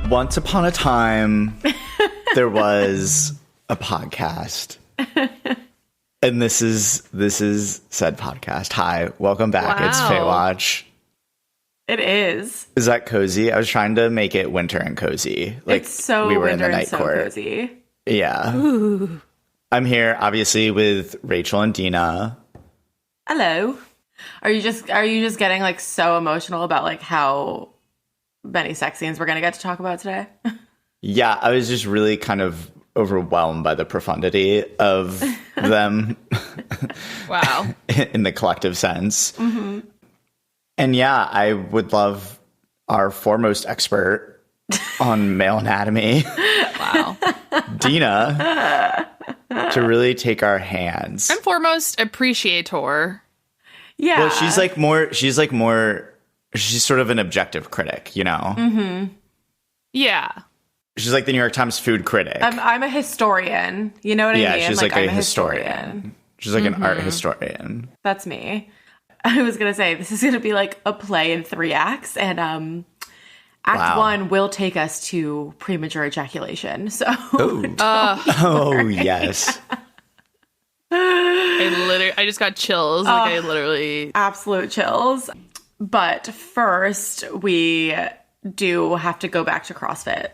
Once upon a time, there was a podcast. And this is said podcast. Hi, welcome back. Wow. It's Faywatch. It is. Is that cozy? I was trying to make it winter and cozy. Like it's so we were winter in the night and so court. Cozy. Yeah. Ooh. I'm here, obviously, with Rachel and Dina. Hello. Are you just getting like so emotional about like how many sex scenes we're gonna get to talk about today? Yeah, I was just really kind of overwhelmed by the profundity of them. Wow. In the collective sense. Mm-hmm. And yeah, I would love our foremost expert on male anatomy. Wow. Dina, to really take our hands. I'm foremost appreciator. Yeah. Well, she's sort of an objective critic, you know? Mm-hmm. Yeah. She's like the New York Times food critic. I'm a historian. You know what I mean? Yeah, she's like I'm a historian. She's like an art historian. That's me. I was going to say, this is going to be like a play in 3 acts. And Act 1 will take us to premature ejaculation. So, yes. I just got chills. I literally. Absolute chills. But first, we do have to go back to CrossFit.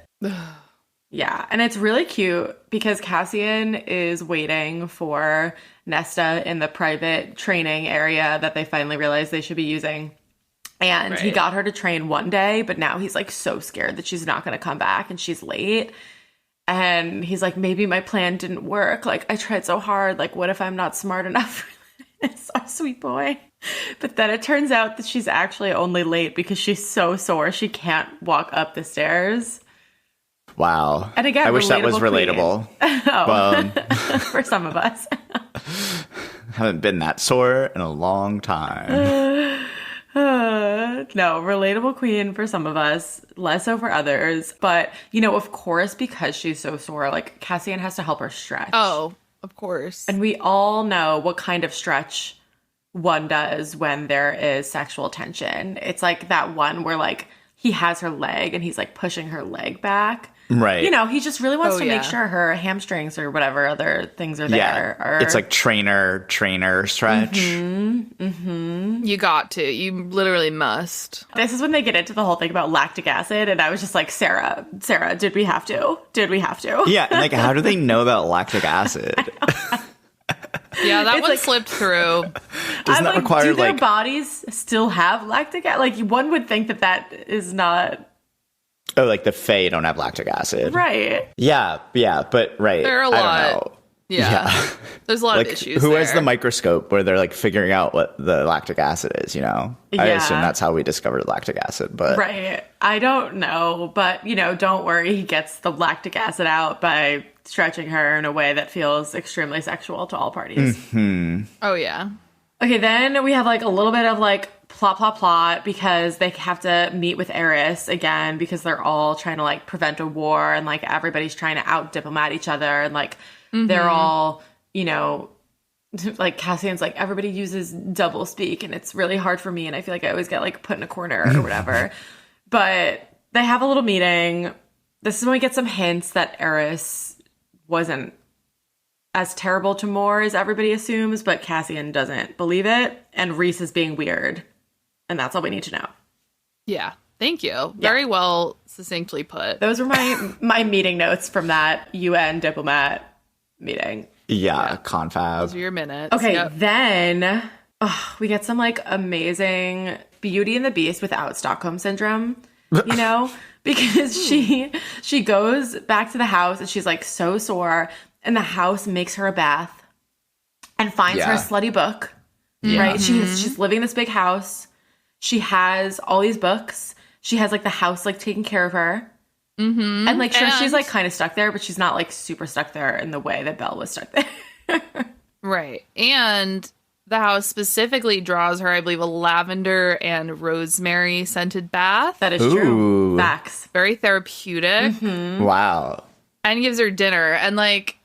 Yeah. And it's really cute because Cassian is waiting for Nesta in the private training area that they finally realized they should be using. And he got her to train one day, but now he's like so scared that she's not going to come back and she's late. And he's like, maybe my plan didn't work. Like, I tried so hard. Like, what if I'm not smart enough? It's our sweet boy. But then it turns out that she's actually only late because she's so sore she can't walk up the stairs. Wow. And again, I wish that was relatable. For some of us. Haven't been that sore in a long time. No, relatable queen for some of us, less so for others. But, you know, of course, because she's so sore, like, Cassian has to help her stretch. Oh, of course. And we all know what kind of stretch one does when there is sexual tension. It's like that one where, like, he has her leg and he's, like, pushing her leg back. Right. You know, he just really wants to make sure her hamstrings or whatever other things are there. Yeah, it's like trainer stretch. Mm-hmm, mm-hmm. You got to. You literally must. This is when they get into the whole thing about lactic acid, and I was just like, Sarah, did we have to? Did we have to? Yeah, and like, how do they know about lactic acid? Yeah, that one slipped through. Doesn't that require, do their bodies still have lactic acid? Like, one would think that is not... Oh, like the Fae don't have lactic acid. Right. Yeah, but right. There are a lot. I don't know. Yeah. There's a lot like, of issues who there. has the microscope where they're like figuring out what the lactic acid is, you know? I assume that's how we discovered lactic acid, but... Right. I don't know, but, you know, don't worry. He gets the lactic acid out by stretching her in a way that feels extremely sexual to all parties. Mm-hmm. Oh, yeah. Okay, then we have like a little bit of like plot because they have to meet with Eris again because they're all trying to like prevent a war and like everybody's trying to out diplomat each other and like they're all, you know, like Cassian's like everybody uses double speak and it's really hard for me and I feel like I always get like put in a corner or whatever. But they have a little meeting. This is when we get some hints that Eris wasn't as terrible to Moore as everybody assumes, but Cassian doesn't believe it, and Reese is being weird. And that's all we need to know. Yeah. Thank you. Very well succinctly put. Those were my meeting notes from that UN diplomat meeting. Yeah. Confab. Those are your minutes. Okay, then we get some like amazing Beauty and the Beast without Stockholm Syndrome, you know? Because she goes back to the house and she's like so sore, and the house makes her a bath and finds her a slutty book, right? She's living in this big house. She has all these books. She has like the house like taking care of her. Mm-hmm. And like sure, she's like kind of stuck there, but she's not like super stuck there in the way that Belle was stuck there. Right. And the house specifically draws her, I believe, a lavender and rosemary scented bath. That is true. Facts. Very therapeutic. Mm-hmm. Wow. And gives her dinner. And like,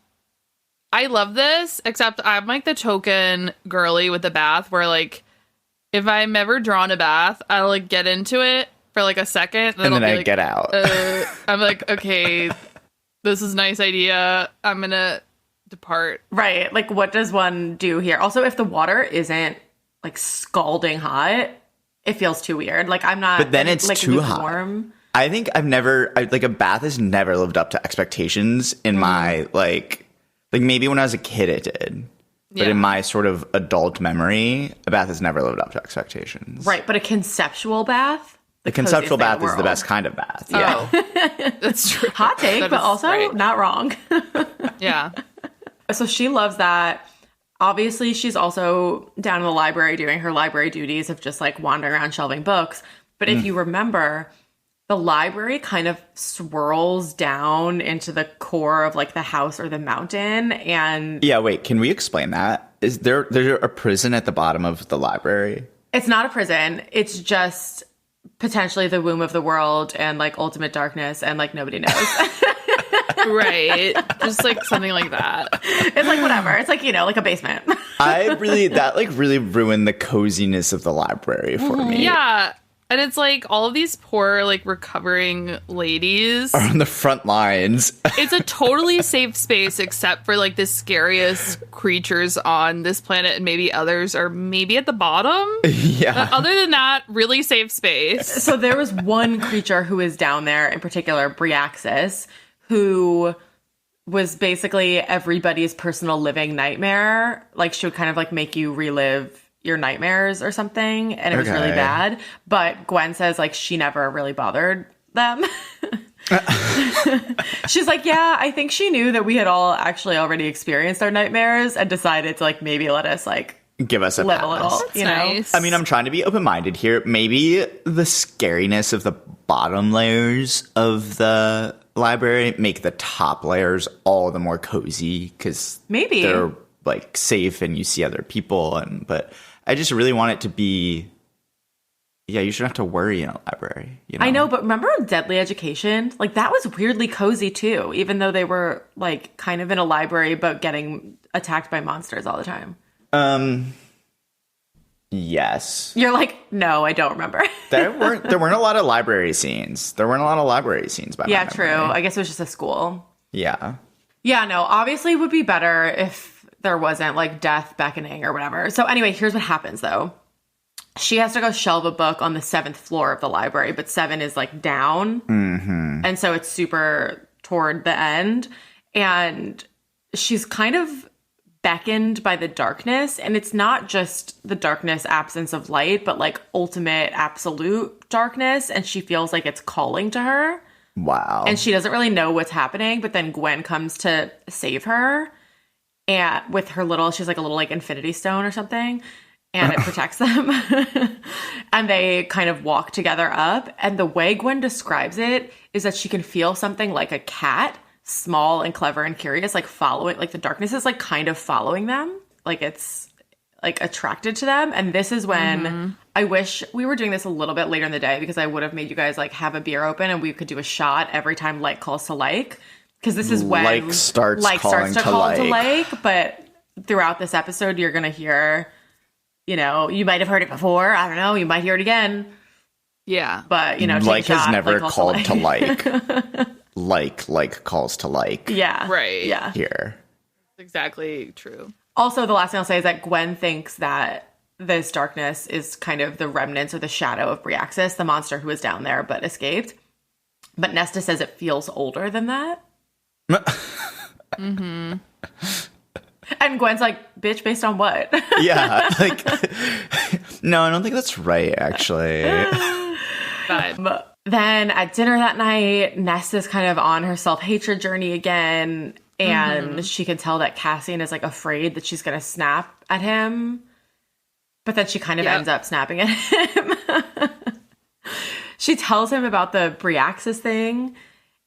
I love this, except I'm like the token girly with the bath where like, if I'm ever drawn a bath, I'll like get into it for like a second. And then I'll be I like, get out. I'm like, okay, this is a nice idea. I'm going to depart. Right. Like, what does one do here? Also, if the water isn't like scalding hot, it feels too weird. Like, I'm not. But then it's like, too hot. warm. I think like a bath has never lived up to expectations in my like maybe when I was a kid it did. But in my sort of adult memory, a bath has never lived up to expectations. Right. But a conceptual bath? The conceptual bath is the best kind of bath. Yeah. Oh, that's true. Hot take, but also not wrong. Yeah. So she loves that. Obviously, she's also down in the library doing her library duties of just like wandering around shelving books. But if you remember, the library kind of swirls down into the core of like the house or the mountain. And yeah, wait, can we explain that? Is there's a prison at the bottom of the library? it's not a prison. It's just potentially the womb of the world and like ultimate darkness and like nobody knows. Right. Just like something like that. It's like whatever. It's like, like a basement. That like really ruined the coziness of the library for me. Yeah. And it's like all of these poor, like, recovering ladies are on the front lines. It's a totally safe space except for like the scariest creatures on this planet, and maybe others are maybe at the bottom. Yeah. Other than that, really safe space. So there was one creature who is down there, in particular, Bryaxis, who was basically everybody's personal living nightmare. Like, she would kind of like make you relive your nightmares or something, and it was really bad. But Gwen says like she never really bothered them. She's like, yeah, I think she knew that we had all actually already experienced our nightmares and decided to like maybe let us like give us a live pass. a little. That's you know, nice. I mean, I'm trying to be open-minded here. Maybe the scariness of the bottom layers of the library make the top layers all the more cozy because maybe they're like safe and you see other people. But I just really want it to be, yeah, you shouldn't have to worry in a library. I know, but remember Deadly Education? Like, that was weirdly cozy too, even though they were like kind of in a library but getting attacked by monsters all the time. Yes. You're like, no, I don't remember. There weren't a lot of library scenes. By Yeah, true. I guess it was just a school. Yeah. Yeah, no, obviously it would be better if there wasn't like death beckoning or whatever. So anyway, here's what happens though. She has to go shelve a book on the 7th floor of the library, but 7 is like down. Mm-hmm. And so it's super toward the end. And she's kind of beckoned by the darkness. And it's not just the darkness, absence of light, but like ultimate absolute darkness. And she feels like it's calling to her. Wow. And she doesn't really know what's happening. But then Gwen comes to save her. And with her little, she's like a little like infinity stone or something. And it protects them. And they kind of walk together up. And the way Gwen describes it is that she can feel something like a cat, small and clever and curious, like following, like the darkness is like kind of following them. Like it's like attracted to them. And this is when I wish we were doing this a little bit later in the day because I would have made you guys like have a beer open and we could do a shot every time like calls to like. Because this is when like starts to call to like. But throughout this episode, you're going to hear, you might have heard it before. I don't know. You might hear it again. Yeah. But, like has never like called to like. like calls to like. Yeah. Right. Yeah. Here. Exactly true. Also, the last thing I'll say is that Gwen thinks that this darkness is kind of the remnants or the shadow of Bryaxis, the monster who was down there but escaped. But Nesta says it feels older than that. Mm-hmm. And Gwen's like, bitch, based on what? Yeah. Like, no, I don't think that's right, actually. But then at dinner that night, Nesta's kind of on her self-hatred journey again. And she can tell that Cassian is like afraid that she's going to snap at him. But then she kind of ends up snapping at him. She tells him about the Bryaxis thing.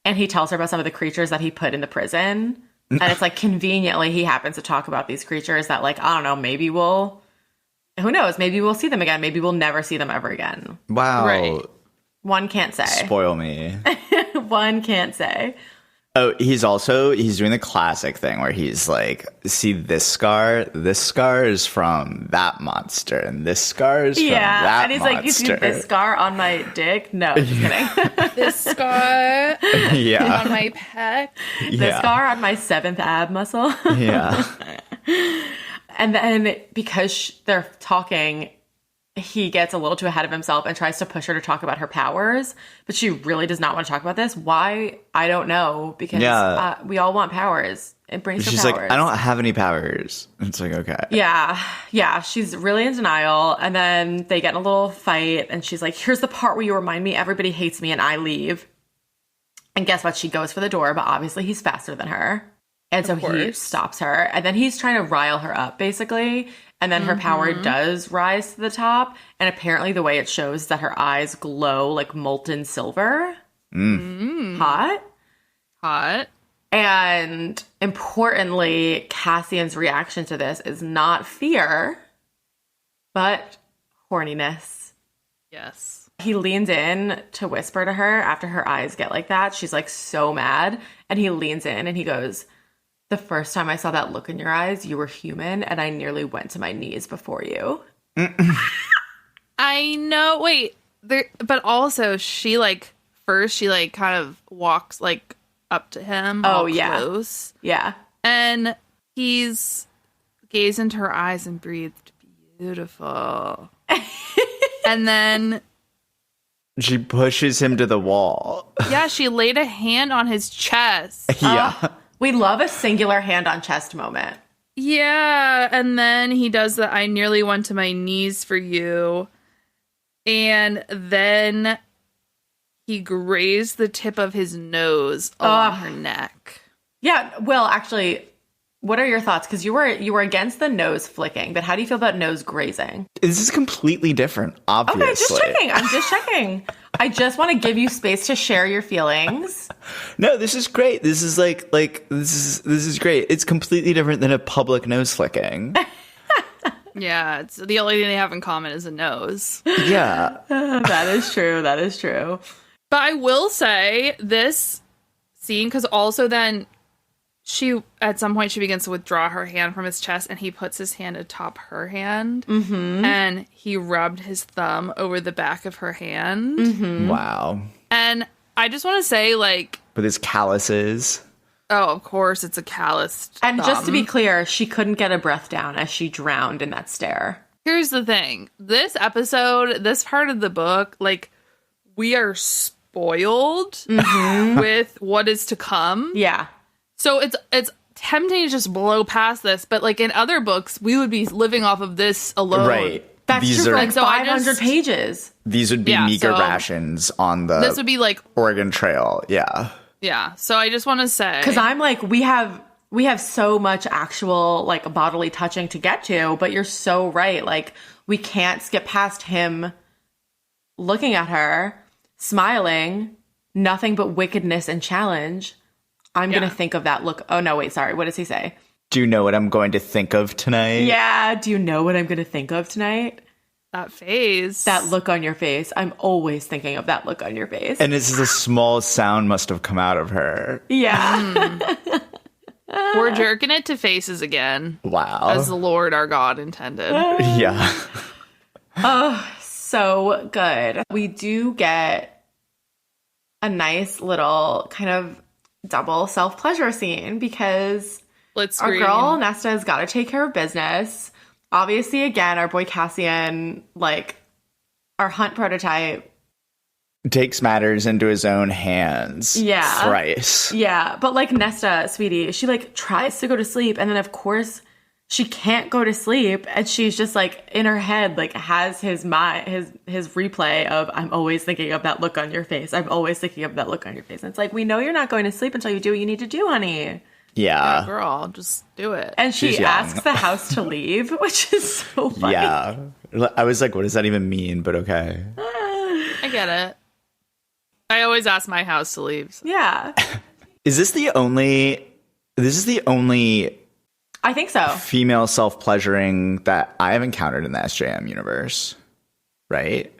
And he tells her about some of the creatures that he put in the prison. And it's like conveniently he happens to talk about these creatures that like, I don't know, maybe who knows? Maybe we'll see them again. Maybe we'll never see them ever again. Wow. Right. One can't say. Spoil me. One can't say. Oh, he's doing the classic thing where he's like, see this scar? This scar is from that monster, and this scar is from that and he's monster. like, you see this scar on my dick? No, just kidding. This scar on my pec. This scar on my 7th ab muscle. Yeah. And then because they're talking, he gets a little too ahead of himself and tries to push her to talk about her powers, but she really does not want to talk about this. Why? I don't know, because we all want powers. Embrace your powers. She's like, I don't have any powers. It's like, okay. Yeah, she's really in denial. And then they get in a little fight, and she's like, here's the part where you remind me everybody hates me, and I leave. And guess what? She goes for the door, but obviously he's faster than her. And so he stops her, and then he's trying to rile her up, basically. And then her power does rise to the top. And apparently the way it shows is that her eyes glow like molten silver. Hot. And importantly, Cassian's reaction to this is not fear, but horniness. Yes. He leans in to whisper to her after her eyes get like that. She's like so mad. And he leans in and he goes, the first time I saw that look in your eyes, you were human, and I nearly went to my knees before you. I know. Wait, but also she like kind of walks like up to him. Close. Yeah. And he's gazed into her eyes and breathed beautiful. And then she pushes him to the wall. Yeah, she laid a hand on his chest. Yeah. We love a singular hand on chest moment. Yeah, and then he does the I nearly went to my knees for you. And then he grazed the tip of his nose along her neck. Yeah, well, actually, what are your thoughts? Because you were against the nose flicking, but how do you feel about nose grazing? This is completely different, obviously. Okay, just checking. I'm just checking. I just want to give you space to share your feelings. No, this is great. This is like this is great. It's completely different than a public nose flicking. Yeah, it's the only thing they have in common is a nose. Yeah. That is true. That is true. But I will say this scene, because also then she, at some point, she begins to withdraw her hand from his chest, and he puts his hand atop her hand, and he rubbed his thumb over the back of her hand. Mm-hmm. Wow. And I just want to say, like... With his calluses. Oh, of course, it's a calloused And thumb. just to be clear, she couldn't get a breath down as she drowned in that stare. Here's the thing. This episode, this part of the book, like, we are spoiled with what is to come. Yeah. So it's tempting to just blow past this, but like in other books, we would be living off of this alone. Right. That's These true are, for like 500 pages. These would be meager rations on the this would be like Oregon Trail. Yeah. Yeah. So I just want to say, because I'm like, we have so much actual like bodily touching to get to, but you're so right. Like we can't skip past him looking at her, smiling, nothing but wickedness and challenge. I'm going to think of that look. Oh, no, wait, sorry. What does he say? Do you know what I'm going to think of tonight? Yeah. Do you know what I'm going to think of tonight? that face. That look on your face. I'm always thinking of that look on your face. And it's a small sound must have come out of her. Yeah. We're jerking it to faces again. Wow. As the Lord our God intended. Yeah. Oh, so good. We do get a nice little kind of double self-pleasure scene because our girl Nesta has got to take care of business. Obviously, again, our boy Cassian, like our hunt prototype, takes matters into his own hands. Yeah. Thrice. Yeah. But like Nesta, sweetie, she like tries to go to sleep. And then, of course, she can't go to sleep. And she's just like in her head, like has his replay of, I'm always thinking of that look on your face. I'm always thinking of that look on your face. And it's like, we know you're not going to sleep until you do what you need to do, honey. Yeah. Girl, just do it. And she asks the house to leave, which is so funny. Yeah. I was like, what does that even mean? But okay. I get it. I always ask my house to leave. So. Yeah. Is this the only I think so. female self-pleasuring that I have encountered in the SJM universe? Right?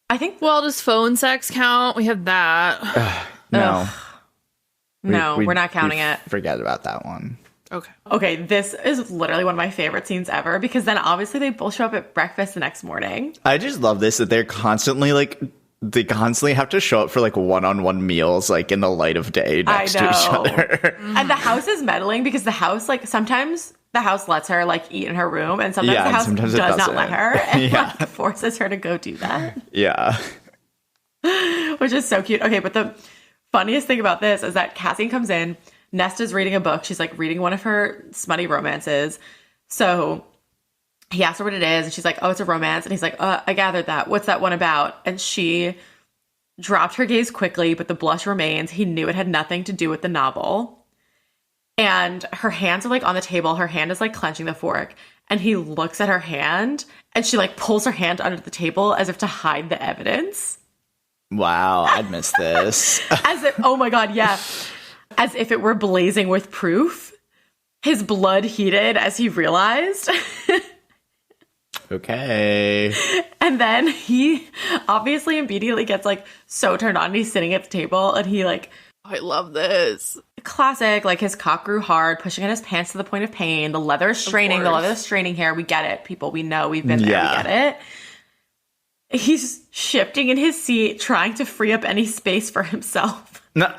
I think Well, does phone sex count? We have that. No. No, we're not counting it. Forget about that one. Okay, this is literally one of my favorite scenes ever because then obviously they both show up at breakfast the next morning. I just love this that they're constantly they constantly have to show up for like one-on-one meals like in the light of day next to each other. And the house is meddling because the house like sometimes the house lets her like eat in her room and sometimes the house does not let her and like forces her to go do that. Yeah. Which is so cute. Okay, but the funniest thing about this is that Cassian comes in, Nesta's reading a book. She's like reading one of her smutty romances. So he asks her what it is, and she's like, oh, it's a romance. And he's like, I gathered that. What's that one about? And she dropped her gaze quickly, but the blush remains. He knew it had nothing to do with the novel. And her hands are like on the table. Her hand is like clenching the fork. And he looks at her hand, and she like pulls her hand under the table as if to hide the evidence. Wow, I'd miss this. As if, oh my God, yeah. As if it were blazing with proof. His blood heated as he realized. Okay. And then he obviously immediately gets like so turned on. He's sitting at the table and he like, I love this. Classic, like his cock grew hard, pushing at his pants to the point of pain. The leather is straining. The leather is straining here. We get it, people. We know. We've been there. We get it. He's shifting in his seat, trying to free up any space for himself. No.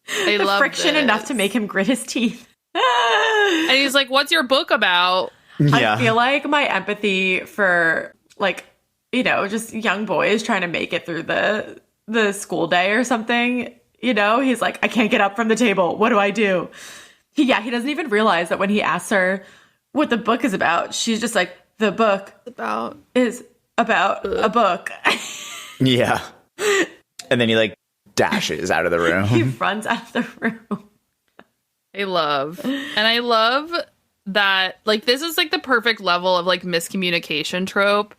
I love friction this. enough to make him grit his teeth. And he's like, what's your book about? Yeah. I feel like my empathy for like, you know, just young boys trying to make it through the school day or something, you know, he's like, I can't get up from the table. What do I do? He doesn't even realize that when he asks her what the book is about, she's just like, the book is about a book. Yeah. And then he like dashes out of the room. He runs out of the room. I love that, like, this is like the perfect level of like miscommunication trope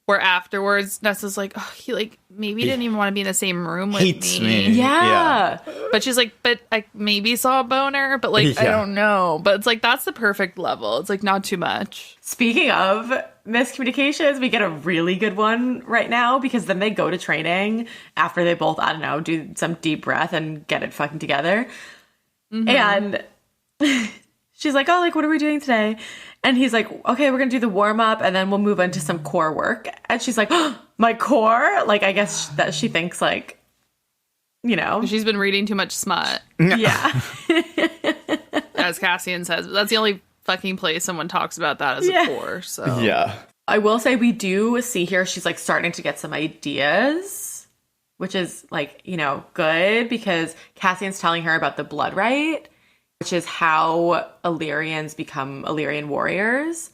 where afterwards Nessa's like, oh, he like maybe didn't even want to be in the same room with me. Yeah. But she's like, but I maybe saw a boner, but like, I don't know. But it's like, that's the perfect level. It's like not too much. Speaking of miscommunications, we get a really good one right now because then they go to training after they both, I don't know, do some deep breath and get it fucking together. Mm-hmm. And she's like, oh, like, what are we doing today? And he's like, okay, we're going to do the warm up and then we'll move into some core work. And she's like, oh, my core? Like, I guess that she thinks like, you know. She's been reading too much smut. Yeah. As Cassian says. That's the only fucking place someone talks about that as a core. So yeah. I will say we do see here she's like starting to get some ideas, which is like, you know, good because Cassian's telling her about the blood right, which is how Illyrians become Illyrian warriors.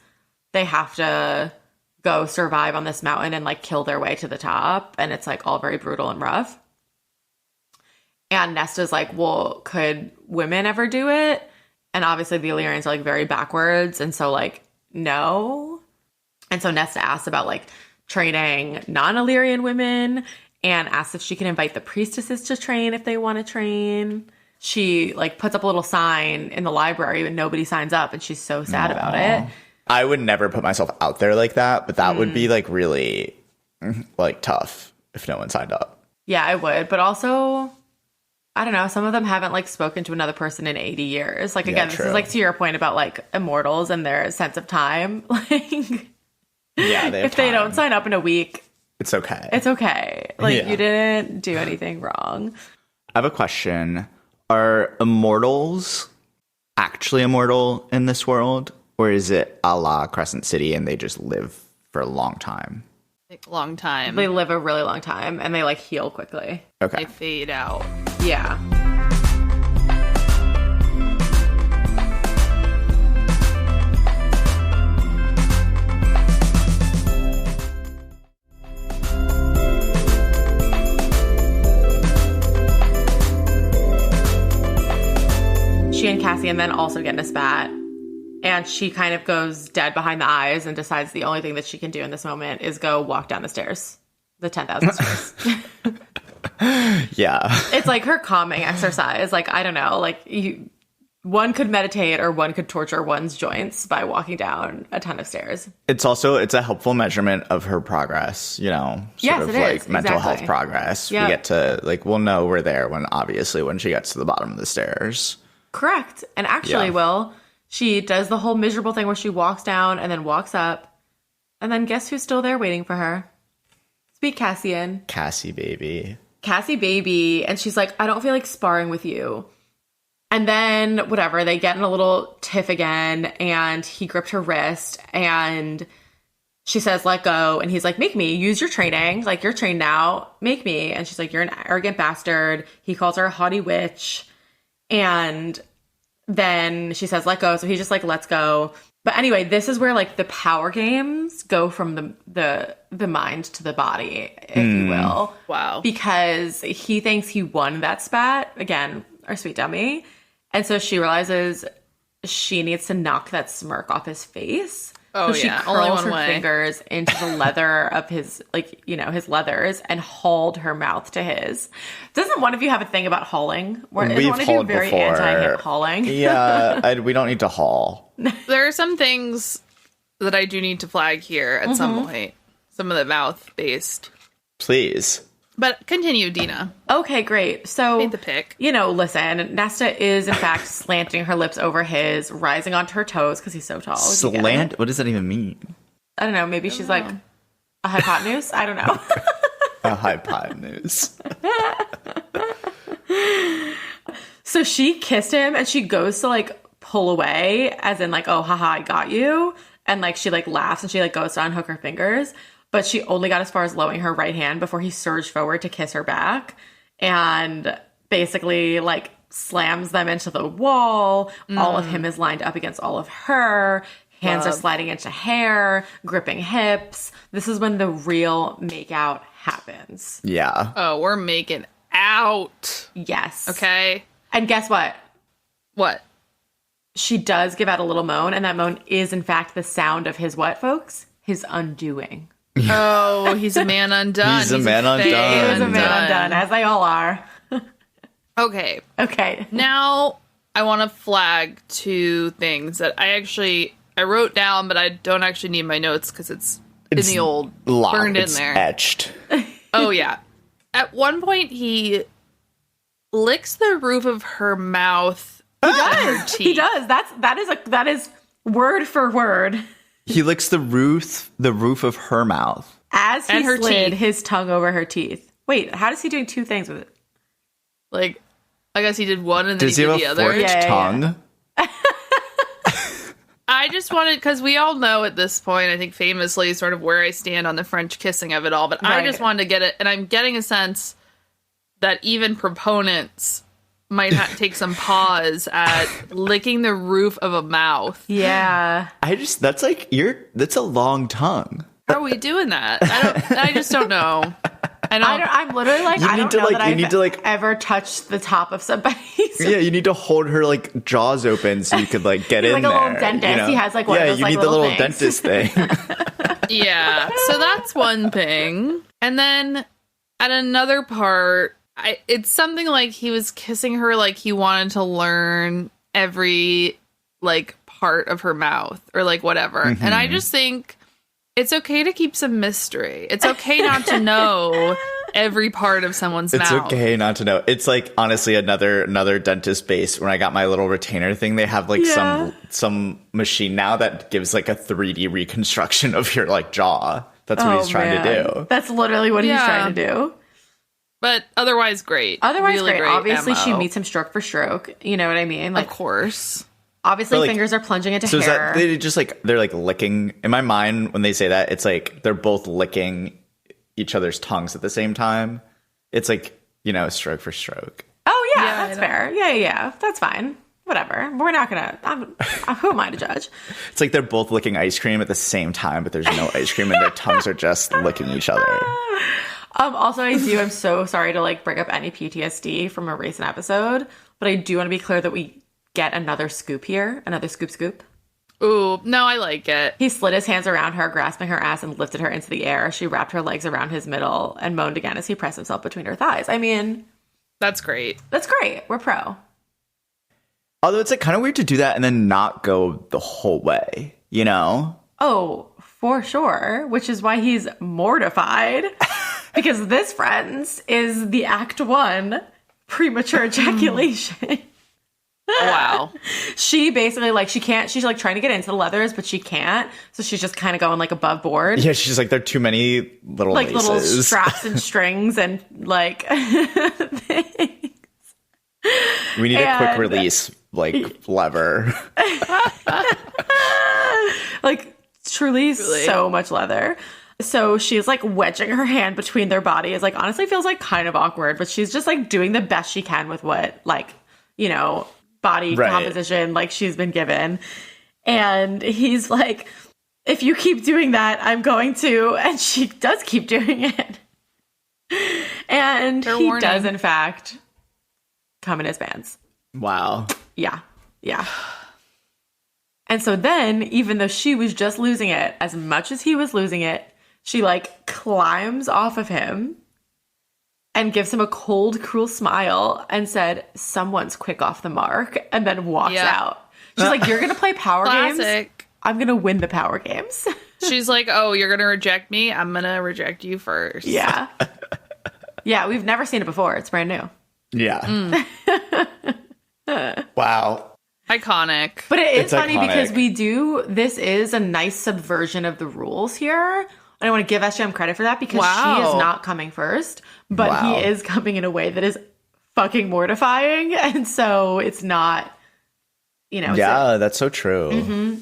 They have to go survive on this mountain and like kill their way to the top. And it's like all very brutal and rough. And Nesta's like, well, could women ever do it? And obviously the Illyrians are like very backwards. And so like, no. And so Nesta asks about like training non-Illyrian women and asks if she can invite the priestesses to train if they want to train. She like puts up a little sign in the library and nobody signs up and she's so sad about it. I would never put myself out there like that, but that would be like really like tough if no one signed up. Yeah, I would. But also, I don't know, some of them haven't like spoken to another person in 80 years. Like again, this is like to your point about like immortals and their sense of time. Like yeah, if they don't sign up in a week, it's okay. It's okay. Like you didn't do anything wrong. I have a question. Are immortals actually immortal in this world? Or is it a la Crescent City and they just live for a long time? Long time. They live a really long time and they like heal quickly. Okay. They fade out. Yeah. She and Cassian then also get in a spat. And she kind of goes dead behind the eyes and decides the only thing that she can do in this moment is go walk down the stairs. The 10,000 stairs. Yeah. It's like her calming exercise. Like, I don't know. Like, you one could meditate or one could torture one's joints by walking down a ton of stairs. It's a helpful measurement of her progress, you know, Yes, sort of it like is. mental Exactly. health progress. Yep. We get to like, we'll know we're there when she gets to the bottom of the stairs. Correct. And actually, Yeah. she does the whole miserable thing where she walks down and then walks up. And then guess who's still there waiting for her? Sweet Cassian. Cassie baby. And she's like, I don't feel like sparring with you. And then, whatever, they get in a little tiff again, and he gripped her wrist, and she says, let go. And he's like, make me. Use your training. Like, you're trained now. Make me. And she's like, you're an arrogant bastard. He calls her a haughty witch. And then she says, let go. So he just, like, lets go. But anyway, this is where, like, the power games go from the mind to the body, if you will. Wow. Because he thinks he won that spat. Again, our sweet dummy. And so she realizes she needs to knock that smirk off his face. Oh, so she yeah. Only curls one her way. fingers into the leather of his, like, you know, his leathers and hauled her mouth to his. Doesn't one of you have a thing about hauling? Is We've one of you hauled very before. anti-hip hauling? Yeah, we don't need to haul. There are some things that I do need to flag here at some point. Some of the mouth-based. Please. But continue, Dina. Okay, great. So, Paint the pic. you know, listen, Nesta is in fact slanting her lips over his, rising onto her toes because he's so tall. You get it? Slant? What does that even mean? I don't know. Maybe she's like a hypotenuse. I don't know. A hypotenuse. So she kissed him and she goes to like pull away as in like, oh, haha, I got you. And like she like laughs and she like goes to unhook her fingers. But she only got as far as lowering her right hand before he surged forward to kiss her back and basically like slams them into the wall. All of him is lined up against all of her. Hands are sliding into hair, gripping hips. This is when the real makeout happens. Yeah. Oh, we're making out. Yes. Okay. And guess what? What? She does give out a little moan, and that moan is, in fact, the sound of his what, folks? His undoing. Oh, he's a man undone. He's a man undone. He is a man undone, as they all are. Okay. Okay. Now, I want to flag two things that I wrote down, but I don't actually need my notes because it's in the old burned in It's there. etched. Oh, yeah. At one point, he licks the roof of her mouth. He does. That is word for word. He licks the roof of her mouth. As he And her slid teeth. his tongue over her teeth. Wait, how does he doing two things with it? Like, I guess he did one and then Does he he did have the a other. forked Yeah. tongue? I just wanted, because we all know at this point, I think famously, sort of where I stand on the French kissing of it all, but I Right. just wanted to get it, and I'm getting a sense that even proponents might take some pause at licking the roof of a mouth. Yeah. That's a long tongue. How are we doing that? I just don't know. I'm literally like, You I need don't to, know like- that you I've need to, like- ever touched the top of somebody's. Yeah, you need to hold her like jaws open so you could like get He's in like a there. little dentist. you know? He has, like, one of yeah, those, you like, need the little little things. dentist thing. Yeah, so that's one thing. And then at another part, it's something like he was kissing her like he wanted to learn every like part of her mouth or like whatever. And I just think it's okay to keep some mystery. It's okay not to know every part of someone's It's mouth. okay not to know. It's like honestly another dentist base. When I got my little retainer thing, they have like some machine now that gives like a 3D reconstruction of your like jaw. That's what he's trying to do. That's literally what he's Yeah. trying to do. But otherwise, great. Otherwise, Really great. Obviously, she MO. meets him stroke for stroke. You know what I mean? Like, Of course. obviously, But, like, fingers are plunging into So is hair. that they just like they're like licking? In my mind, when they say that, it's like they're both licking each other's tongues at the same time. It's like, you know, stroke for stroke. Oh yeah, Yeah, that's I know. fair. Yeah, that's fine. Whatever. We're not gonna. Who am I to judge? It's like they're both licking ice cream at the same time, but there's no ice cream and their tongues are just licking each other. Also, I'm so sorry to like bring up any PTSD from a recent episode, but I do want to be clear that we get another scoop here, another scoop. Ooh, no, I like it. He slid his hands around her, grasping her ass, and lifted her into the air. She wrapped her legs around his middle and moaned again as he pressed himself between her thighs. I mean, That's great. that's great. We're pro. Although it's like kind of weird to do that and then not go the whole way, you know? Oh, for sure. Which is why he's mortified. Because this, friends, is the Act 1 premature ejaculation. Wow. She basically, like, she's like trying to get into the leathers, but she can't. So she's just kind of going like above board. Yeah, she's like, there are too many little like laces. little straps and strings and like things. We need a quick release, like, lever. Like, truly so much leather. So she's like wedging her hand between their bodies. Like, honestly feels like kind of awkward, but she's just like doing the best she can with what, like, you know, body composition like she's been given. And he's like, if you keep doing that, I'm going to. And she does keep doing it. And he does, in fact, come in his pants. Wow. Yeah. Yeah. And so then, even though she was just losing it as much as he was losing it, she like climbs off of him and gives him a cold, cruel smile and said, someone's quick off the mark, and then walks out. She's like, you're going to play power games? I'm going to win the power games. She's like, oh, you're going to reject me? I'm going to reject you first. Yeah. Yeah, we've never seen it before. It's brand new. Yeah. Wow. Iconic. But it's funny iconic because this is a nice subversion of the rules here. And I want to give SJM credit for that because she is not coming first, but he is coming in a way that is fucking mortifying. And so it's not, you know. Yeah, that's so true. Mm-hmm.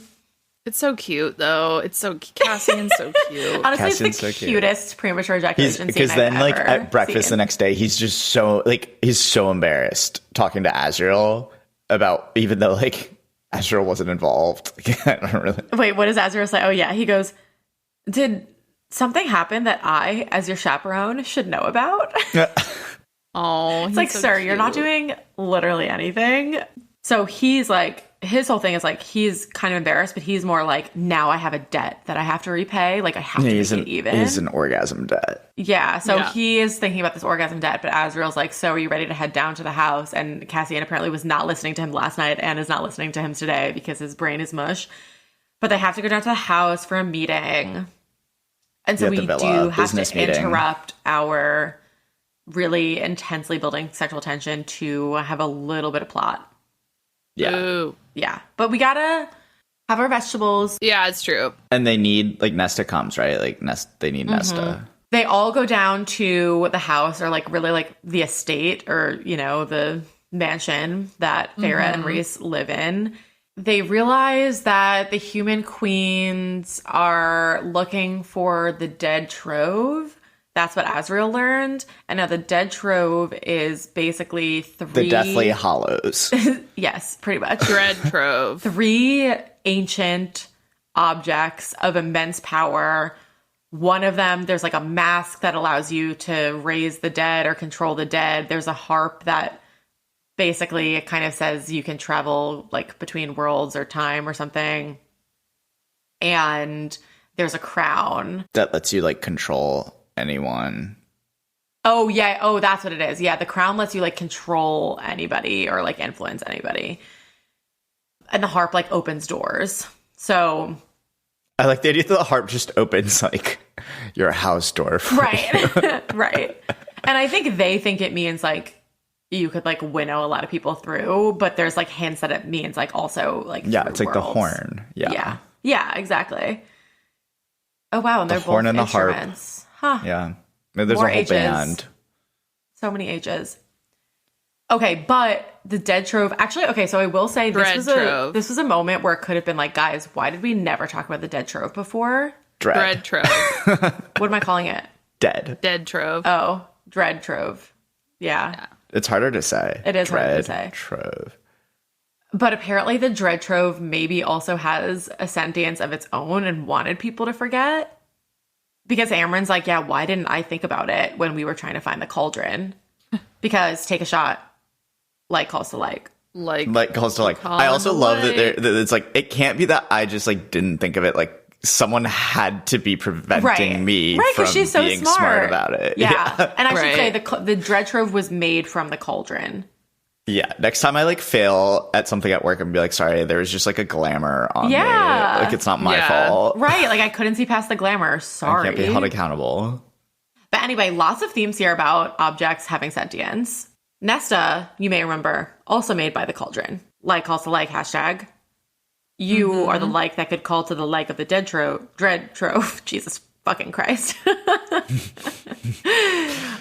It's so cute, though. It's so Cassian's so cute. Honestly, Cassian's it's the cutest premature ejaculation scene because then, like, at breakfast seen. The next day, he's just so, like, he's so embarrassed talking to Azriel about, even though, like, Azriel wasn't involved. I don't really. Wait, what does Azriel say? Oh, yeah. He goes, did something happen that I, as your chaperone, should know about? Oh, it's like, so sir, cute. You're not doing literally anything. So he's like, his whole thing is like, he's kind of embarrassed, but he's more like, now I have a debt that I have to repay. Like, I have to make it even. He's an orgasm debt. Yeah. So he is thinking about this orgasm debt, but Azriel's like, so are you ready to head down to the house? And Cassian apparently was not listening to him last night and is not listening to him today because his brain is mush. But they have to go down to the house for a meeting. And so we do have to interrupt our really intensely building sexual tension to have a little bit of plot. Yeah. Ooh. Yeah. But we gotta have our vegetables. Yeah, it's true. And they need, like, Nesta comes, right? Like, they need Nesta. They all go down to the house or, like, really, like, the estate or, you know, the mansion that Feyre and Rhys live in. They realize that the human queens are looking for the dead trove. That's what Azriel learned. And now the dead trove is basically the Deathly Hallows. Yes, pretty much. Dread trove. 3 ancient objects of immense power. One of them, there's like a mask that allows you to raise the dead or control the dead. There's a harp that basically it kind of says you can travel like between worlds or time or something. And there's a crown that lets you like control anyone. Oh, yeah. Oh, that's what it is. Yeah, the crown lets you, like, control anybody or, like, influence anybody. And the harp, like, opens doors. So... I like the idea that the harp just opens, like, your house door for you. Right. And I think they think it means, like, you could, like, winnow a lot of people through. But there's, like, hints that it means, like, also, like, yeah, it's worlds. Like the horn. Yeah. Yeah, exactly. Oh, wow. And they're both horn and instruments. The harp. Huh. Yeah. There's More a whole ages. band. So many ages. Okay, but the dead trove... Actually, okay, so I will say this was a moment where it could have been like, guys, why did we never talk about the dead trove before? Dread trove. What am I calling it? Dead trove. Oh, dread trove. Yeah. It's harder to say. It is harder to say. Trove. But apparently the dread trove maybe also has a sentience of its own and wanted people to forget. Because Amren's like, yeah, why didn't I think about it when we were trying to find the cauldron? Because take a shot, like calls to like. Like calls to like. I also love that it's like, it can't be that I just like didn't think of it. Like someone had to be preventing me from she's so being smart about it. Yeah. And I should say the dread trove was made from the cauldron. Yeah, next time I like fail at something at work, I'm gonna be like, sorry, there was just like a glamour on me. Like, it's not my fault. Right, like I couldn't see past the glamour. Sorry. I can't be held accountable. But anyway, lots of themes here about objects having sentience. Nesta, you may remember, also made by the cauldron. Like calls to like, hashtag. You are the like that could call to the like of the dread trove. Jesus fucking Christ.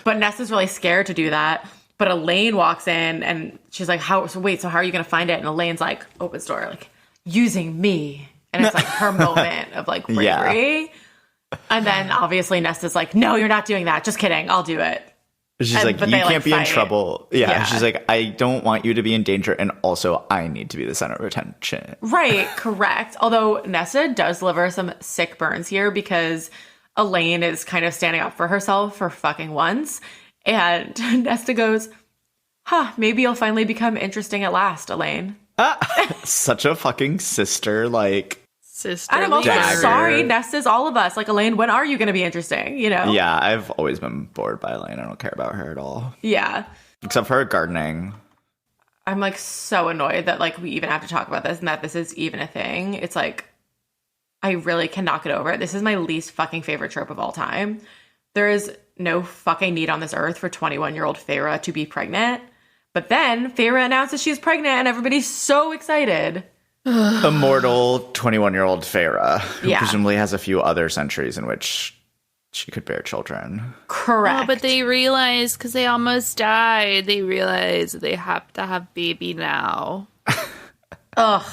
But Nesta's really scared to do that. But Elaine walks in and she's like, so how are you going to find it? And Elaine's like, opens door, like, using me. And it's like her moment of like bravery. Yeah. And then obviously Nesta's like, no, you're not doing that. Just kidding. I'll do it. She's like, you can't be in trouble. Yeah. She's like, I don't want you to be in danger. And also I need to be the center of attention. Right. Correct. Although Nesta does deliver some sick burns here because Elaine is kind of standing up for herself for fucking once. And Nesta goes, maybe you'll finally become interesting at last, Elaine. Such a fucking sister, like... Sister. And I'm also sorry, Nesta's all of us. Like, Elaine, when are you going to be interesting, you know? Yeah, I've always been bored by Elaine. I don't care about her at all. Yeah. Except for her gardening. I'm, like, so annoyed that, like, we even have to talk about this and that this is even a thing. It's like, I really cannot get over it. This is my least fucking favorite trope of all time. There is no fucking need on this earth for 21-year-old Feyre to be pregnant. But then Feyre announces she's pregnant and everybody's so excited. Immortal 21-year-old Feyre, who presumably has a few other centuries in which she could bear children. Correct. Oh, but they realize, because they almost died, they realize they have to have baby now. Ugh.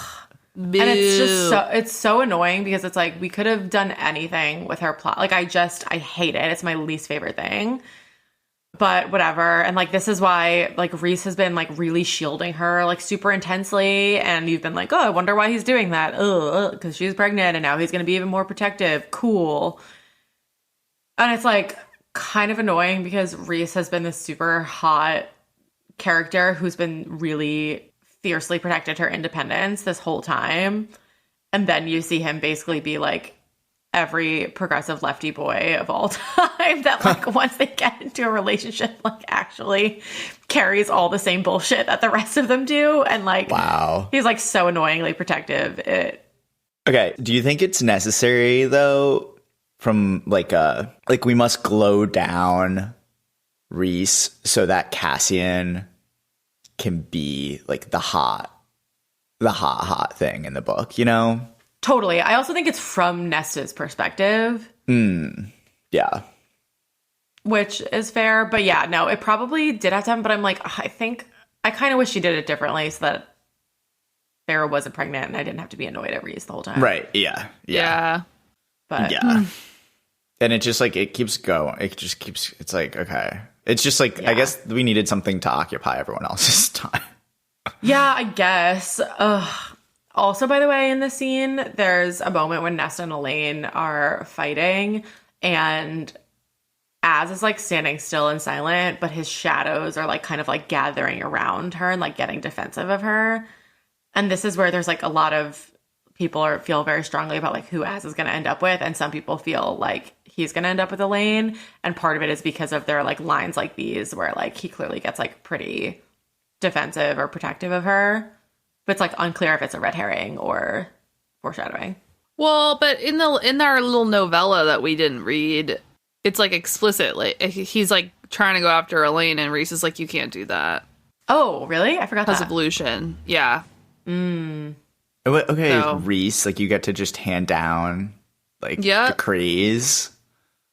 Boo. And it's just it's so annoying because it's like we could have done anything with her plot. Like I hate it. It's my least favorite thing. But whatever. And like this is why like Rhys has been like really shielding her like super intensely, and you've been like, oh, I wonder why he's doing that. Because she's pregnant and now he's gonna be even more protective. Cool. And it's like kind of annoying because Rhys has been this super hot character who's been really fiercely protected her independence this whole time. And then you see him basically be like every progressive lefty boy of all time that like once they get into a relationship like actually carries all the same bullshit that the rest of them do. And like, wow, he's like so annoyingly protective. Okay. Do you think it's necessary though from like we must glow down Rhys so that Cassian can be like the hot thing in the book, you know? Totally. I also think it's from Nesta's perspective. Yeah. Which is fair. But yeah, no, it probably did have to happen. But I'm like, I think I kind of wish she did it differently so that Feyre wasn't pregnant and I didn't have to be annoyed at Rhys the whole time. Right. Yeah. But yeah. And it just like, it keeps going. It just keeps, it's like, okay. It's just like, I guess we needed something to occupy everyone else's time. Yeah, I guess. Also, by the way, in the scene, there's a moment when Nesta and Elaine are fighting and Az is like standing still and silent, but his shadows are like kind of like gathering around her and like getting defensive of her. And this is where there's like a lot of people feel very strongly about like who Az is going to end up with. And some people feel like he's going to end up with Elaine. And part of it is because of their like lines like these where like he clearly gets like pretty defensive or protective of her. But it's like unclear if it's a red herring or foreshadowing. Well, but in our little novella that we didn't read, it's like explicitly he's like trying to go after Elaine and Rhys is like, you can't do that. Oh, really? I forgot that. Because of Lucian. Yeah. Okay, so, Rhys, like you get to just hand down like decrees.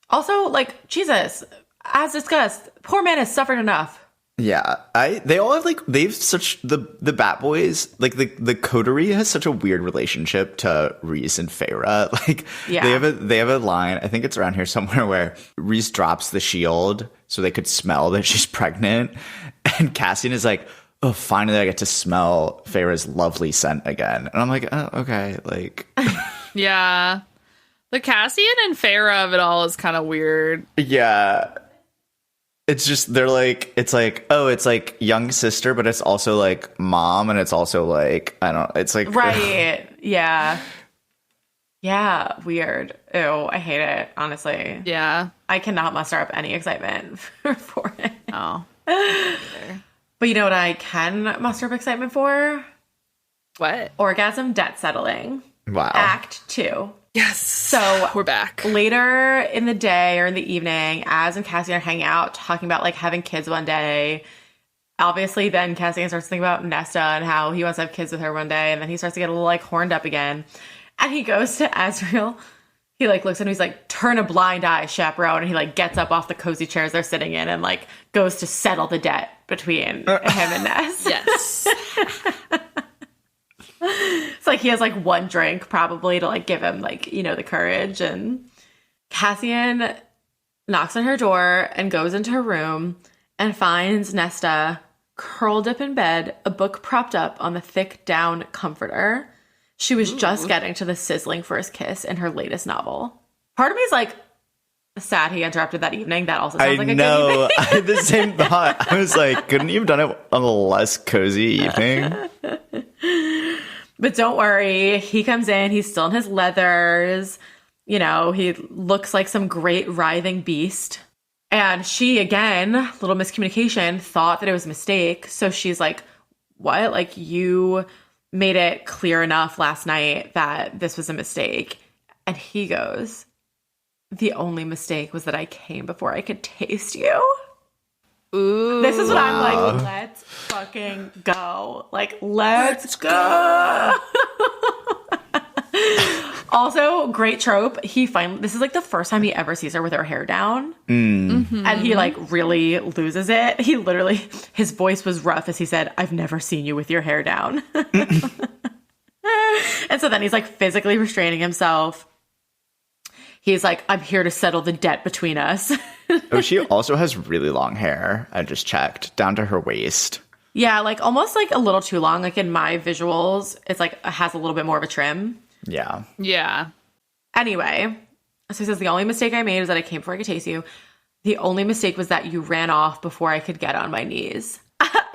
Also, like, Jesus, as discussed, poor man has suffered enough. Yeah, they all have like they've such the Bat Boys, like the coterie has such a weird relationship to Rhys and Feyre. Like they have a line, I think it's around here somewhere, where Rhys drops the shield so they could smell that she's pregnant, and Cassian is like, oh, finally I get to smell Feyre's lovely scent again. And I'm like, oh, okay, like yeah. The Cassian and Feyre of it all is kind of weird. Yeah. It's just, they're like, it's like, oh, it's like young sister, but it's also like mom, and it's also like, I don't know, it's like. Right. Yeah. Yeah. Weird. Ew. I hate it, honestly. Yeah. I cannot muster up any excitement for it. Oh. But you know what I can muster up excitement for? What? Orgasm debt settling. Wow. Act 2. Yes. So we're back. Later in the day or in the evening, Az and Cassian are hanging out, talking about like having kids one day. Obviously, then Cassian starts to think about Nesta and how he wants to have kids with her one day. And then he starts to get a little like horned up again. And he goes to Azriel. He like looks at him. He's like, turn a blind eye, chaperone. And he like gets up off the cozy chairs they're sitting in and like goes to settle the debt between him and Ness. Yes. It's like he has like one drink probably to like give him like, you know, the courage. And Cassian knocks on her door and goes into her room and finds Nesta curled up in bed, a book propped up on the thick down comforter. She was just getting to the sizzling first kiss in her latest novel. Part of me is like sad he interrupted that evening. That also sounds like a good evening. I had the same thought. I was like, couldn't you have done it on a less cozy evening? But don't worry. He comes in. He's still in his leathers. You know, he looks like some great writhing beast. And she, again, little miscommunication, thought that it was a mistake. So she's like, what? Like, you made it clear enough last night that this was a mistake. And he goes, the only mistake was that I came before I could taste you. Ooh. This is what I'm like, let's fucking go. Like, let's go. Also, great trope. This is like the first time he ever sees her with her hair down. Mm-hmm. And he like really loses it. He literally, his voice was rough as he said, I've never seen you with your hair down. And so then he's like physically restraining himself. He's like, I'm here to settle the debt between us. Oh, she also has really long hair. I just checked, down to her waist. Yeah, like almost like a little too long. Like in my visuals, it's like it has a little bit more of a trim. Yeah. Yeah. Anyway, so he says, the only mistake I made was that I came before I could taste you. The only mistake was that you ran off before I could get on my knees.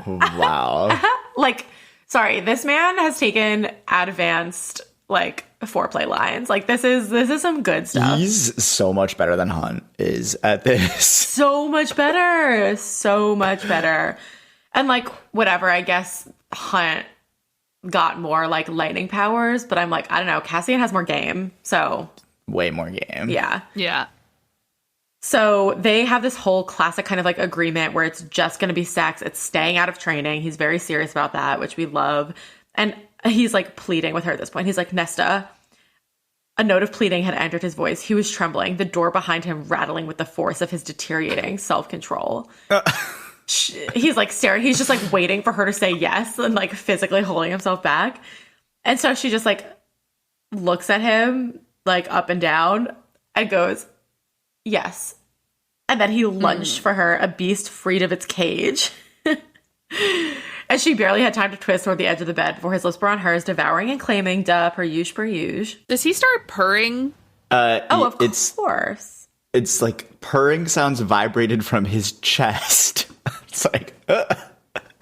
Wow. Like, sorry, this man has taken advanced like foreplay lines. Like this is some good stuff. He's so much better than Hunt is at this. So much better. So much better. And like whatever, I guess Hunt got more like lightning powers, but I'm like, I don't know, Cassian has more game. So way more game. Yeah. Yeah. So they have this whole classic kind of like agreement where it's just going to be sex. It's staying out of training. He's very serious about that, which we love. And he's like pleading with her at this point. He's like, Nesta. A note of pleading had entered his voice. He was trembling, the door behind him rattling with the force of his deteriorating self-control. He's like staring. He's just like waiting for her to say yes and like physically holding himself back. And so she just like looks at him like up and down and goes, yes. And then he lunged for her, a beast freed of its cage. And she barely had time to twist toward the edge of the bed before his lips were on hers, devouring and claiming, duh, per usual. Does he start purring? Of course. It's like purring sounds vibrated from his chest. It's like,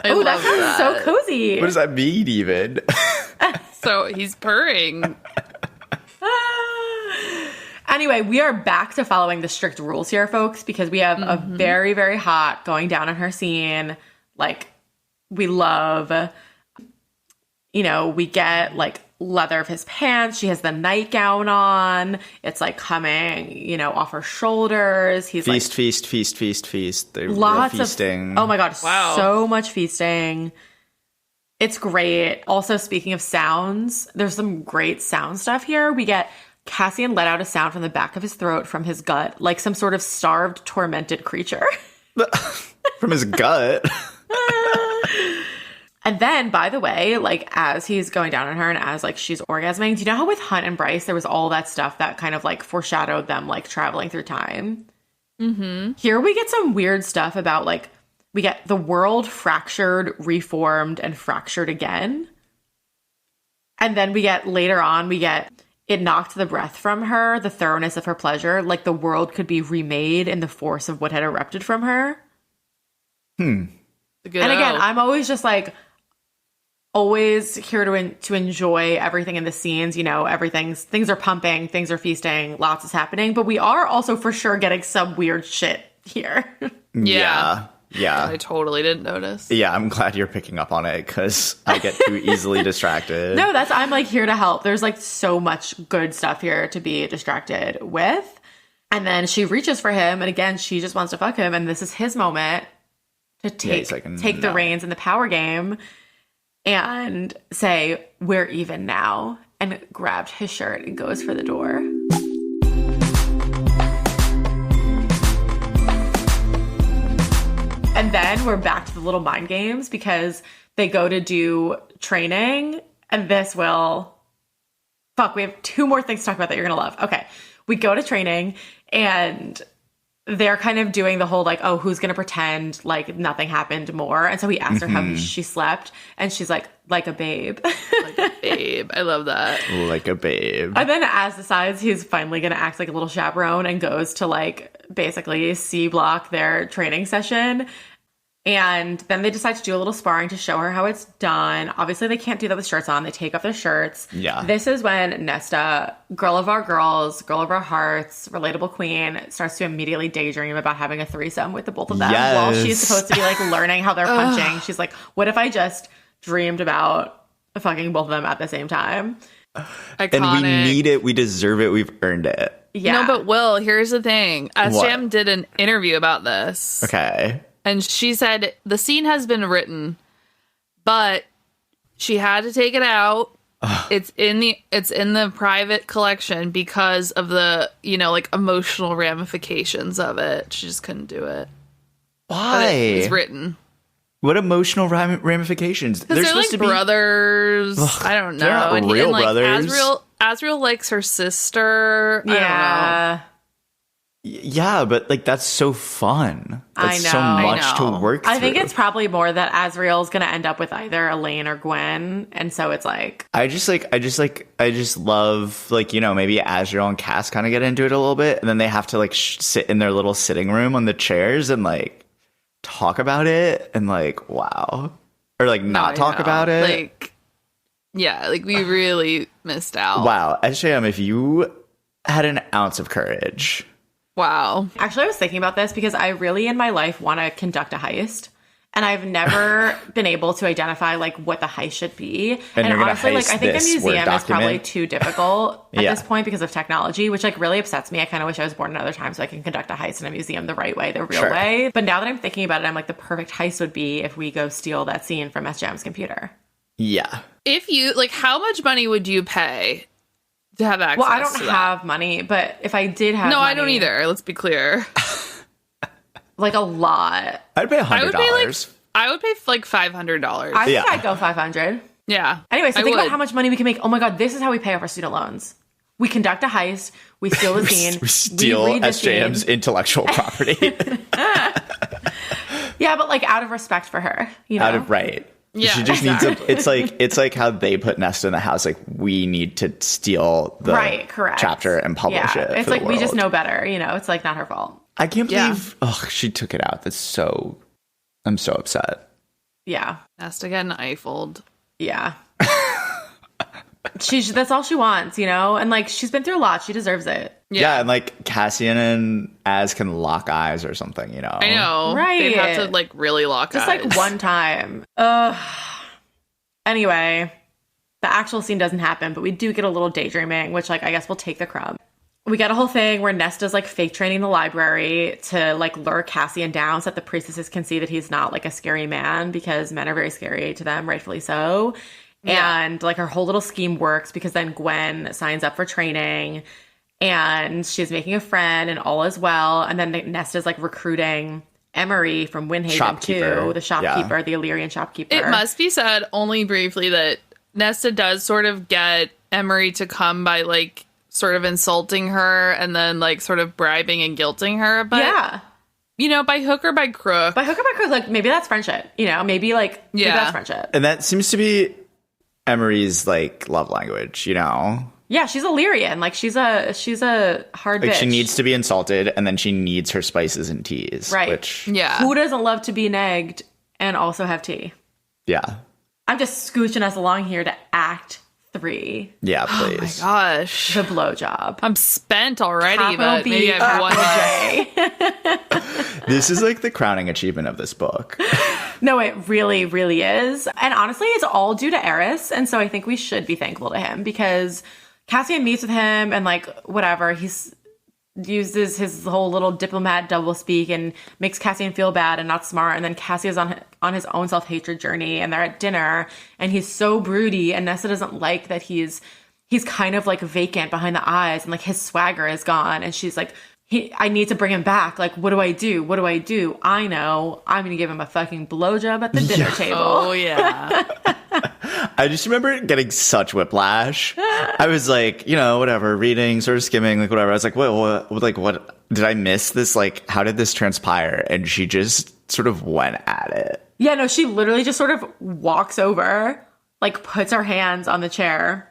Oh, that sounds so cozy. What does that mean even? So he's purring. Anyway, we are back to following the strict rules here, folks, because we have a very, very hot going down on her scene. Like, we love, you know, we get like leather of his pants. She has the nightgown on. It's like coming, you know, off her shoulders. He's feast, feast, feast, feast, feast. They're lots feasting. Oh my God. Wow. So much feasting. It's great. Also, speaking of sounds, there's some great sound stuff here. We get Cassian let out a sound from the back of his throat, from his gut, like some sort of starved, tormented creature. From his gut. And then, by the way, like as he's going down on her and as like she's orgasming, do you know how with Hunt and Bryce, there was all that stuff that kind of like foreshadowed them like traveling through time? Mm-hmm. Here we get some weird stuff about like, we get the world fractured, reformed, and fractured again. And then we get later on, we get it knocked the breath from her, the thoroughness of her pleasure, like the world could be remade in the force of what had erupted from her. And again, I'm always just like, always here to enjoy everything in the scenes. You know, things are pumping, things are feasting, lots is happening. But we are also for sure getting some weird shit here. Yeah. Yeah. I totally didn't notice. Yeah, I'm glad you're picking up on it because I get too easily distracted. No, I'm like here to help. There's like so much good stuff here to be distracted with. And then she reaches for him, and again, she just wants to fuck him, and this is his moment to take the reins in the power game and say, we're even now, and grabbed his shirt and goes for the door. And then we're back to the little mind games because they go to do training, and this will... Fuck, we have 2 more things to talk about that you're going to love. Okay, we go to training, and they're kind of doing the whole, like, oh, who's going to pretend like nothing happened more? And so he asked her how she slept, and she's like a babe. Like a babe. I love that. Like a babe. And then as decides he's finally going to act like a little chaperone and goes to, like, basically C-block their training session. And then they decide to do a little sparring to show her how it's done. Obviously, they can't do that with shirts on. They take off their shirts. Yeah. This is when Nesta, girl of our girls, girl of our hearts, relatable queen, starts to immediately daydream about having a threesome with the both of them while she's supposed to be, like, learning how they're punching. She's like, what if I just dreamed about fucking both of them at the same time? Iconic. And we need it. We deserve it. We've earned it. Yeah. No, but Will, here's the thing. SJM did an interview about this. Okay. And she said the scene has been written, but she had to take it out. It's in the private collection because of the, like, emotional ramifications of it. She just couldn't do it. Why? It's written. What emotional ramifications? Because they're like brothers. I don't know. They're not real brothers. Asriel likes her sister. Yeah. I don't know. Yeah, but, like, that's so fun. That's I so know. much to work through. I think it's probably more that Asriel's going to end up with either Elaine or Gwen. And so it's like... I just love, like, maybe Asriel and Cass kind of get into it a little bit. And then they have to, like, sit in their little sitting room on the chairs and, like, talk about it. And, like, wow. Or, like, not talk about it. Like, yeah, like, we really missed out. Wow. SJM, if you had an ounce of courage... Wow. Actually, I was thinking about this because I really in my life want to conduct a heist. And I've never been able to identify, like, what the heist should be. And honestly, like, I think a museum is probably too difficult at this point because of technology, which, like, really upsets me. I kind of wish I was born another time so I can conduct a heist in a museum the right way, the real way. But now that I'm thinking about it, I'm like, the perfect heist would be if we go steal that scene from SJM's computer. Yeah. If you, like, how much money would you pay to have access? Well, I don't have money, but if I did have money... I don't either. Let's be clear. Like, a lot. I'd pay $100. I would pay like $500. I think I'd go $500. Yeah. Anyway, so think about how much money we can make. Oh my God, this is how we pay off our student loans. We conduct a heist. We steal the scene. We steal SJM's intellectual property. Yeah, but, like, out of respect for her, Right. Yeah, she just needs it's like how they put Nesta in the house. Like, we need to steal the chapter and publish it. It's like we just know better. It's like not her fault. I can't believe she took it out. I'm so upset. Yeah. Nesta getting Eiffled. Yeah. That's all she wants, and, like, she's been through a lot. She deserves it. Yeah, and, like, Cassian and Az can lock eyes or something, I know. Right. They'd have to, like, really lock eyes. Just, like, one time. Anyway, the actual scene doesn't happen, but we do get a little daydreaming, which, like, I guess we'll take the crumb. We get a whole thing where Nesta's, like, fake training the library to, like, lure Cassian down so that the priestesses can see that he's not, like, a scary man, because men are very scary to them, rightfully so. Yeah. And, like, her whole little scheme works because then Gwen signs up for training and she's making a friend and all is well. And then Nesta's, like, recruiting Emery from Windhaven too, the shopkeeper, the Illyrian shopkeeper. It must be said only briefly that Nesta does sort of get Emery to come by, like, sort of insulting her and then, like, sort of bribing and guilting her. But by hook or by crook. By hook or by crook, like, maybe that's friendship. Maybe, like, maybe that's friendship. And that seems to be Emery's, like, love language, Yeah, she's Illyrian. Like, she's a hard bitch. She needs to be insulted, and then she needs her spices and teas. Right. Which, who doesn't love to be negged and also have tea? Yeah. I'm just scooching us along here to Act 3. Yeah, please. Oh my gosh. The blowjob. I'm spent already, Capital but B, maybe I have one capital more. J. This is like the crowning achievement of this book. No, it really, really is. And honestly, it's all due to Eris. And so I think we should be thankful to him because Cassian meets with him and like whatever, he's uses his whole little diplomat doublespeak and makes Cassian feel bad and not smart. And then Cassian's on his own self-hatred journey and they're at dinner and he's so broody and Nessa doesn't like that he's kind of like vacant behind the eyes and like his swagger is gone. And she's like, I need to bring him back. Like, what do I do? What do I do? I know. I'm going to give him a fucking blowjob at the dinner table. Oh, yeah. I just remember getting such whiplash. I was like, whatever, reading, sort of skimming, like whatever. I was like, what did I miss this? Like, how did this transpire? And she just sort of went at it. Yeah, no, she literally just sort of walks over, like puts her hands on the chair.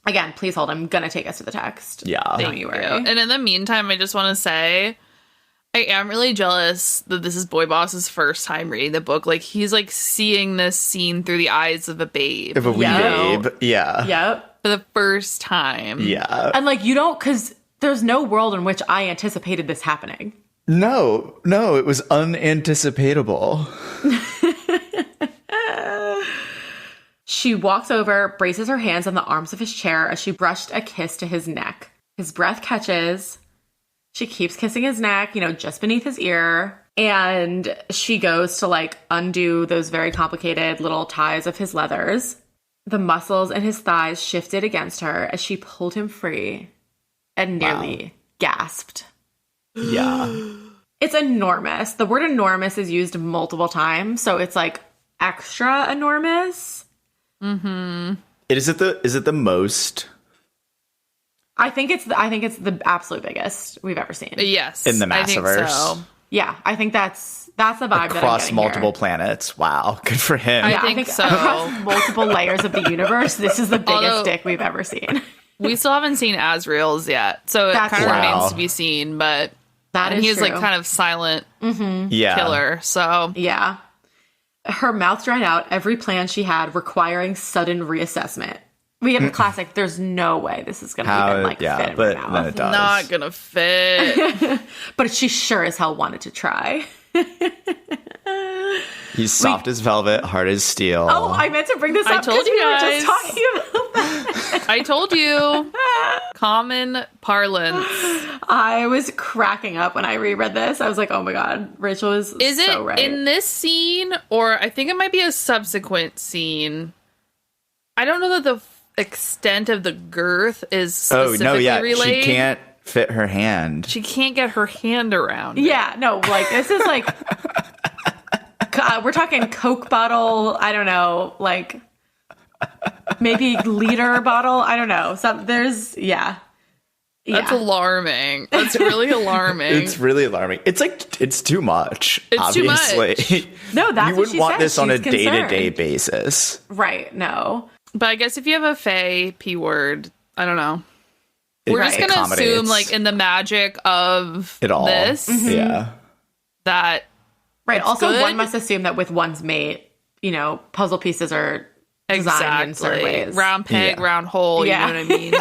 Again, please hold. I'm going to take us to the text. Yeah. Don't you worry. And in the meantime, I just want to say, I am really jealous that this is Boy Boss's first time reading the book. Like, he's like seeing this scene through the eyes of a babe. Of a wee babe. Yeah. Yep. For the first time. Yeah. And like, you don't, because there's no world in which I anticipated this happening. No, it was unanticipatable. She walks over, braces her hands on the arms of his chair as she brushed a kiss to his neck. His breath catches. She keeps kissing his neck, just beneath his ear. And she goes to like undo those very complicated little ties of his leathers. The muscles in his thighs shifted against her as she pulled him free and nearly gasped. Yeah. It's enormous. The word enormous is used multiple times, so it's like extra enormous. Mm-hmm. Is it the most? I think it's the absolute biggest we've ever seen. Yes. In the I think Massiverse. so. Yeah, I think that's the vibe that I'm Across getting multiple here. planets. Wow, good for him. Yeah, I think so. Across multiple layers of the universe, this is the biggest Although- dick we've ever seen. We still haven't seen Asriel's yet, so it That's kind of true. remains to be seen, but That and is he's true. like kind of silent Yeah. killer, so Yeah. Her mouth dried out, every plan she had requiring sudden reassessment. We have a classic, there's no way this is going to even fit in but my then mouth. it does. not gonna fit. But she sure as hell wanted to try. He's soft as velvet, hard as steel. Oh, I meant to bring this I up told because you we were guys. just talking about that. I told you. Common parlance. I was cracking up when I reread this. I was like, oh my God, Rachel is Is so it right. in this scene, or I think it might be a subsequent scene? I don't know that the extent of the girth is specifically relayed. She can't fit her hand. She can't get her hand around. Yeah, no, like this is like, we're talking Coke bottle, I don't know, like maybe liter bottle, I don't know. That's alarming. That's really alarming. It's really alarming. It's like, it's too much, It's obviously. too much. No, that's you what wouldn't she want said. this on a She's concerned. day-to-day basis. Right, no. But I guess if you have a Fae P word, I don't know. We're just It going to assume, accommodates like, in the magic of it all. this, Yeah. that Right, also good. one must assume that with one's mate, puzzle pieces are designed in certain ways. Round peg, Yeah. round hole, Yeah. you know what I mean?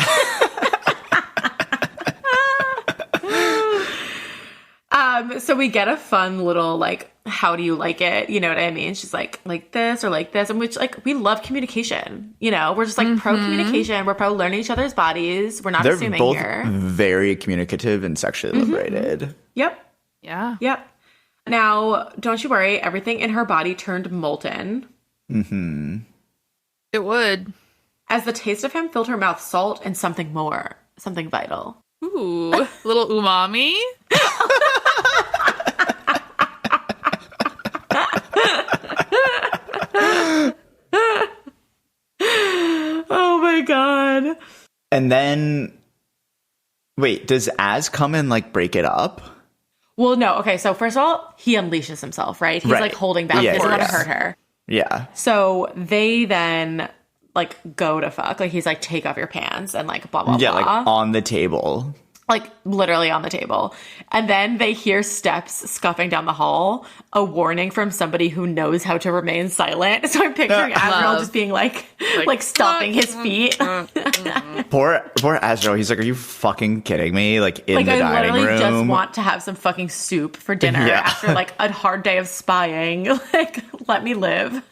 So we get a fun little, like, how do you like it? You know what I mean? She's like this or like this. And which, like, we love communication. We're just like pro communication. We're pro learning each other's bodies. We're not They're assuming both here. very communicative and sexually liberated. Yep. Yeah. Yep. Now, don't you worry. Everything in her body turned molten. Mm-hmm. It would. As the taste of him filled her mouth, salt and something more. Something vital. Ooh, little umami. Oh my God. And then, wait, does Az come and like break it up? Well, no. Okay, so first of all, he unleashes himself, right? He's Right. like holding back. Yeah, He doesn't want to yeah. hurt her. Yeah. So they then like go to fuck. Like he's like, take off your pants and like blah, blah, Yeah, blah. like on the table. like literally on the table. And then they hear steps scuffing down the hall, a warning from somebody who knows how to remain silent. So I'm picturing Azrael just being like stomping his feet. Poor Azrael. He's like, are you fucking kidding me? Like in the dining room. I literally just want to have some fucking soup for dinner after like a hard day of spying. Like, let me live.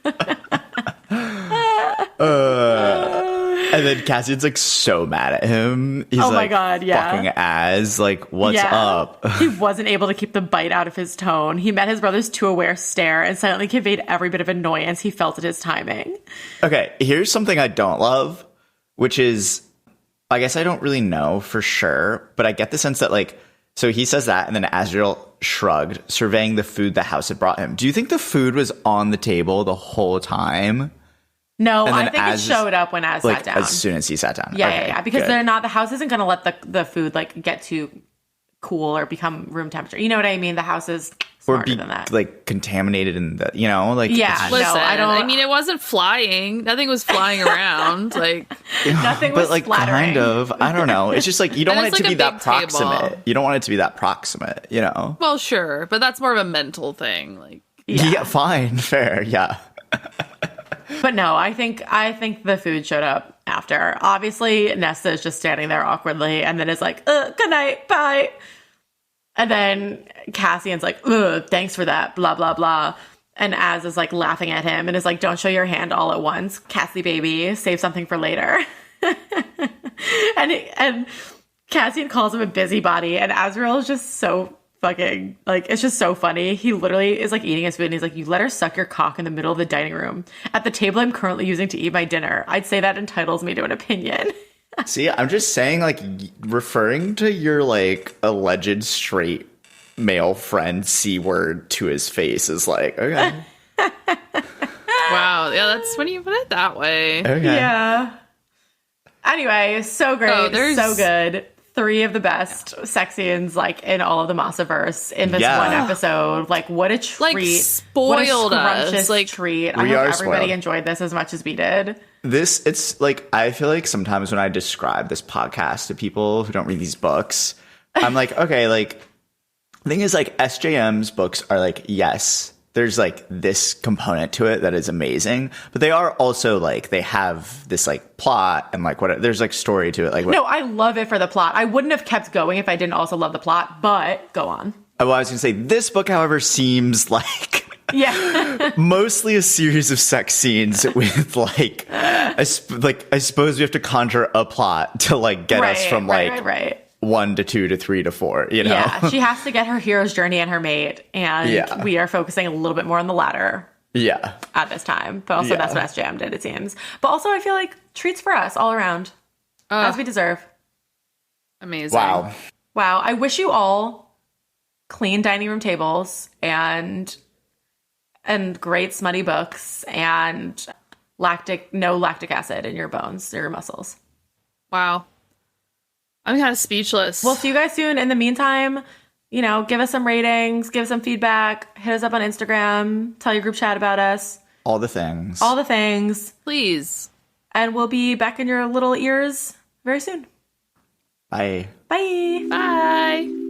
And then Cassian's like so mad at him. He's my God, fucking Az, like, what's up? He wasn't able to keep the bite out of his tone. He met his brother's too aware stare and silently conveyed every bit of annoyance he felt at his timing. Okay, here's something I don't love, which is, I guess I don't really know for sure, but I get the sense that like, so he says that, and then Azrael shrugged, surveying the food the house had brought him. Do you think the food was on the table the whole time? No, I think it showed up when Az sat down. As soon as he sat down. Yeah, because the house isn't going to let the food like get too cool or become room temperature. You know what I mean? The house is smarter than that. Like contaminated in the, like. Yeah, listen, I mean, it wasn't flying. Nothing was flying around. Like nothing was splattering. Kind of. I don't know. It's just like you don't want it to be that proximate. Table. You don't want it to be that proximate. Well, sure, but that's more of a mental thing. Like, yeah fine, fair, yeah. But no, I think the food showed up after. Obviously, Nesta is just standing there awkwardly and then is like, good night, bye. And then Cassian's like, thanks for that, blah, blah, blah. And Az is like laughing at him and is like, don't show your hand all at once. Cassie, baby, save something for later. and Cassian calls him a busybody, and Azrael is just so fucking, like, it's just so funny. He literally is like eating his food and he's like, you let her suck your cock in the middle of the dining room at the table I'm currently using to eat my dinner. I'd say that entitles me to an opinion. See, I'm just saying, like, referring to your like alleged straight male friend C word to his face is like, okay. Wow, yeah, that's when you put it that way. Okay. Yeah. Anyway, so great, so good. 3 of the best sex scenes, like, in all of the MAASiverse in this one episode. Like, what a treat. Like, spoiled us. Like, treat. I hope everybody enjoyed this as much as we did. It's like, I feel like sometimes when I describe this podcast to people who don't read these books, I'm like, okay, like, the thing is, like, SJM's books are like, yes, there's like this component to it that is amazing, but they are also like, they have this like plot and like what there's like story to it. Like, no, I love it for the plot. I wouldn't have kept going if I didn't also love the plot, but go on. Well, I was going to say this book, however, seems like mostly a series of sex scenes with like, I suppose we have to conjure a plot to like get us from like 1 to 2 to 3 to 4, Yeah, she has to get her hero's journey and her mate, and we are focusing a little bit more on the latter. Yeah. At this time. But also that's what SJM did, it seems. But also I feel like treats for us all around. As we deserve. Amazing. Wow. I wish you all clean dining room tables and great smutty books and no lactic acid in your bones or your muscles. Wow. I'm kind of speechless. We'll see you guys soon. In the meantime, give us some ratings, give us some feedback, hit us up on Instagram, tell your group chat about us. All the things. Please. And we'll be back in your little ears very soon. Bye. Bye. Bye.